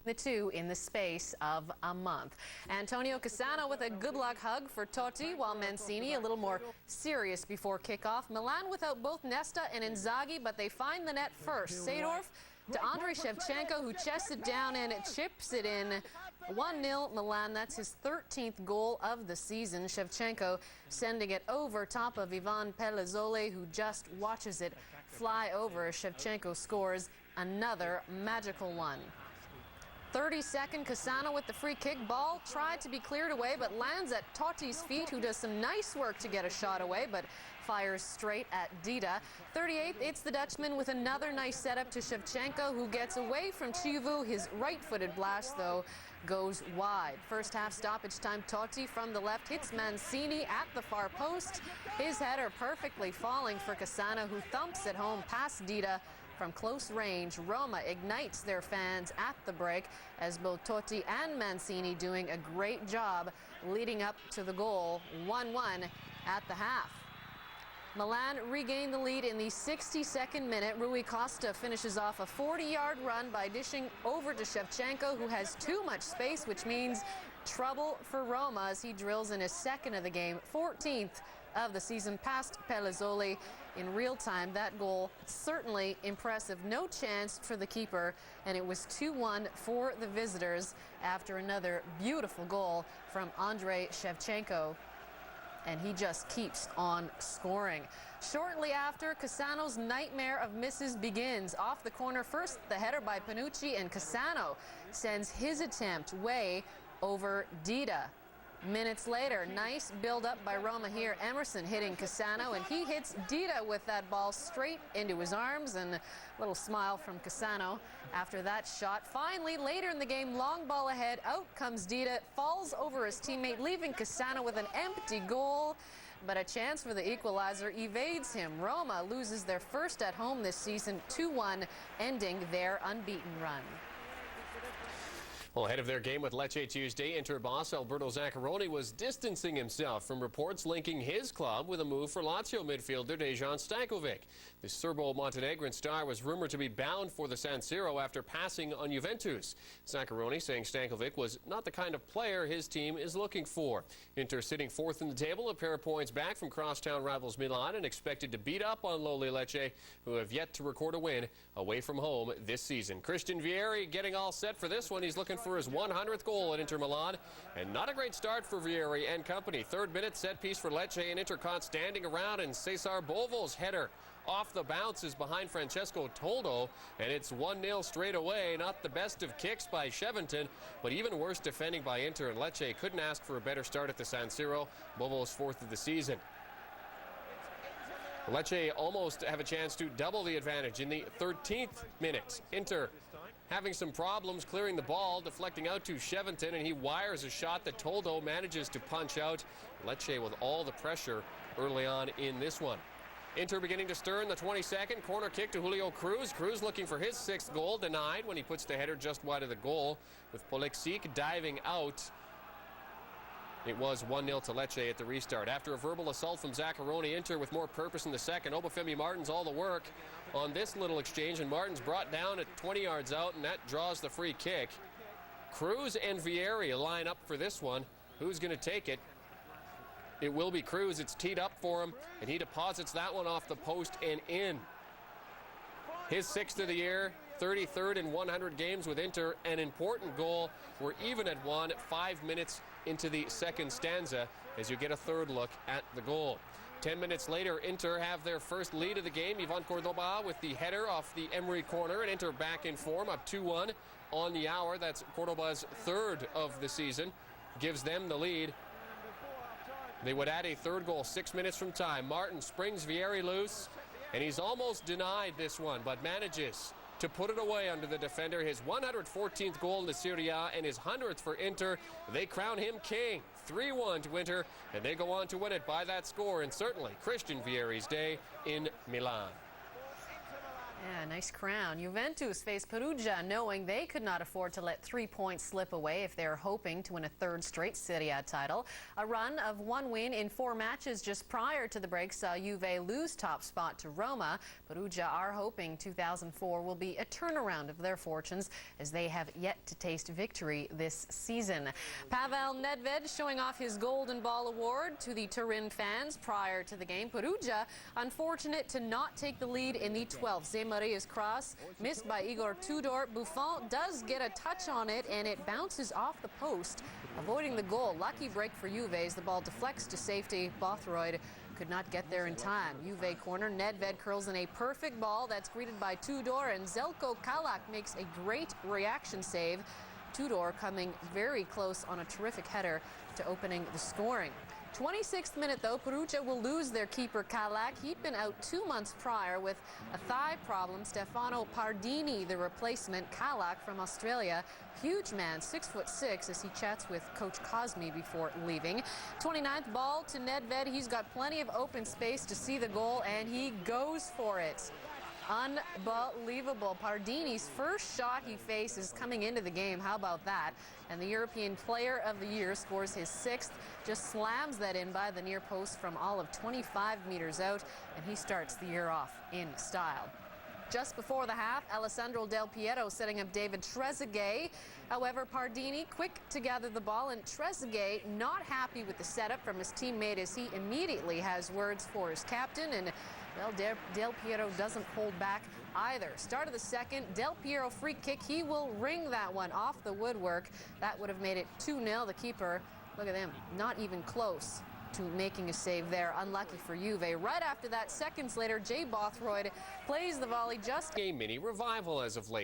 the two in the space of a month. Antonio Cassano with a good luck hug for Totti, while Mancini a little more serious before kickoff. Milan without both Nesta and Inzaghi, but they find the net first. Seedorf to Andrei Shevchenko, who chests it down and chips it in. 1-0 Milan. That's his 13th goal of the season. Shevchenko sending it over top of Ivan Pellizzoli, who just watches it fly over. Shevchenko scores another magical one. 32nd, Cassano with the free kick. Ball tried to be cleared away, but lands at Totti's feet, who does some nice work to get a shot away, but fires straight at Dida. 38th, it's the Dutchman with another nice setup to Shevchenko, who gets away from Chivu. His right-footed blast, though, goes wide. First half stoppage time, Totti from the left hits Mancini at the far post. His header perfectly falling for Cassano, who thumps it home past Dida from close range. Roma ignites their fans at the break, as both Totti and Mancini doing a great job leading up to the goal. 1-1 at the half. Milan regained the lead in the 62nd minute. Rui Costa finishes off a 40-yard run by dishing over to Shevchenko, who has too much space, which means trouble for Roma as he drills in his second of the game, 14th of the season, past Pellizzoli in real time. That goal certainly impressive. No chance for the keeper, and it was 2-1 for the visitors after another beautiful goal from Andrei Shevchenko. And he just keeps on scoring. Shortly after, Cassano's nightmare of misses begins. Off the corner first, the header by Panucci, and Cassano sends his attempt way over Dida. Minutes later, nice build-up by Roma here. Emerson hitting Cassano, and he hits Dida with that ball straight into his arms, and a little smile from Cassano after that shot. Finally, later in the game, long ball ahead, out comes Dida, falls over his teammate, leaving Cassano with an empty goal, but a chance for the equalizer evades him. Roma loses their first at home this season, 2-1, ending their unbeaten run. Well, ahead of their game with Lecce Tuesday, Inter boss Alberto Zaccaroni was distancing himself from reports linking his club with a move for Lazio midfielder Dejan Stankovic. The Serbo-Montenegrin star was rumored to be bound for the San Siro after passing on Juventus. Zaccaroni saying Stankovic was not the kind of player his team is looking for. Inter sitting fourth in the table, a pair of points back from crosstown rivals Milan, and expected to beat up on lowly Lecce, who have yet to record a win away from home this season. Christian Vieri getting all set for this one. He's looking for his 100th goal at Inter Milan, and not a great start for Vieri and company. 3rd minute set piece for Lecce, and Inter caught standing around, and Cesar Bovo's header off the bounce is behind Francesco Toldo, and it's 1-0 straight away. Not the best of kicks by Shevchenko, but even worse defending by Inter, and Lecce couldn't ask for a better start at the San Siro. Bovo's 4th of the season. Lecce almost have a chance to double the advantage in the 13th minute. Inter having some problems clearing the ball, deflecting out to Shevchenko, and he wires a shot that Toldo manages to punch out. Lecce with all the pressure early on in this one. Inter beginning to stir in the 22nd. Corner kick to Julio Cruz. Cruz looking for his 6th goal, denied when he puts the header just wide of the goal, with Poliksik diving out. It was 1-0 to Lecce at the restart. After a verbal assault from Zaccaroni, Inter with more purpose in the second. Obafemi Martins all the work on this little exchange, and Martins brought down at 20 yards out, and that draws the free kick. Cruz and Vieri line up for this one. Who's going to take it? It will be Cruz. It's teed up for him, and he deposits that one off the post and in. His 6th of the year, 33rd in 100 games with Inter, an important goal. We're even at 1, 5 minutes into the second stanza, as you get a 3rd look at the goal. 10 minutes later, Inter have their first lead of the game. Ivan Cordoba with the header off the Emery corner, and Inter back in form, up 2-1 on the hour. That's Cordoba's 3rd of the season, gives them the lead. They would add a 3rd goal 6 minutes from time. Martin springs Vieri loose, and he's almost denied this one, but manages to put it away under the defender. His 114th goal in the Serie A and his 100th for Inter. They crown him king. 3-1 to Inter, and they go on to win it by that score, and certainly Christian Vieri's day in Milan. Yeah, nice crown. Juventus faced Perugia knowing they could not afford to let 3 points slip away if they're hoping to win a third straight Serie title. A run of 1 win in 4 matches just prior to the break saw Juve lose top spot to Roma. Perugia are hoping 2004 will be a turnaround of their fortunes as they have yet to taste victory this season. Pavel Nedved showing off his Golden Ball award to the Turin fans prior to the game. Perugia unfortunate to not take the lead in the 12th. Maria's cross missed by Igor Tudor. Buffon does get a touch on it and it bounces off the post, avoiding the goal. Lucky break for Juve as the ball deflects to safety. Bothroyd could not get there in time. Juve corner. Nedved curls in a perfect ball that's greeted by Tudor, and Zeljko Kalak makes a great reaction save. Tudor coming very close on a terrific header to opening the scoring. 26th minute, though, Perugia will lose their keeper Kalak. He'd been out 2 months prior with a thigh problem. Stefano Pardini, the replacement. Kalak from Australia, huge man, 6'6", as he chats with Coach Cosme before leaving. 29th ball to Nedved. He's got plenty of open space to see the goal, and he goes for it. Unbelievable. Pardini's first shot he faces coming into the game. How about that? And the European Player of the Year scores his 6th, just slams that in by the near post from all of 25 meters out, and he starts the year off in style. Just before the half, Alessandro Del Piero setting up David Trezeguet. However, Pardini quick to gather the ball, and Trezeguet not happy with the setup from his teammate as he immediately has words for his captain, and well, Del Piero doesn't hold back either. Start of the second, Del Piero free kick. He will ring that one off the woodwork. That would have made it 2-0. The keeper, look at him, not even close to making a save there. Unlucky for Juve. Right after that, seconds later, Jay Bothroyd plays the volley just... A mini revival as of late.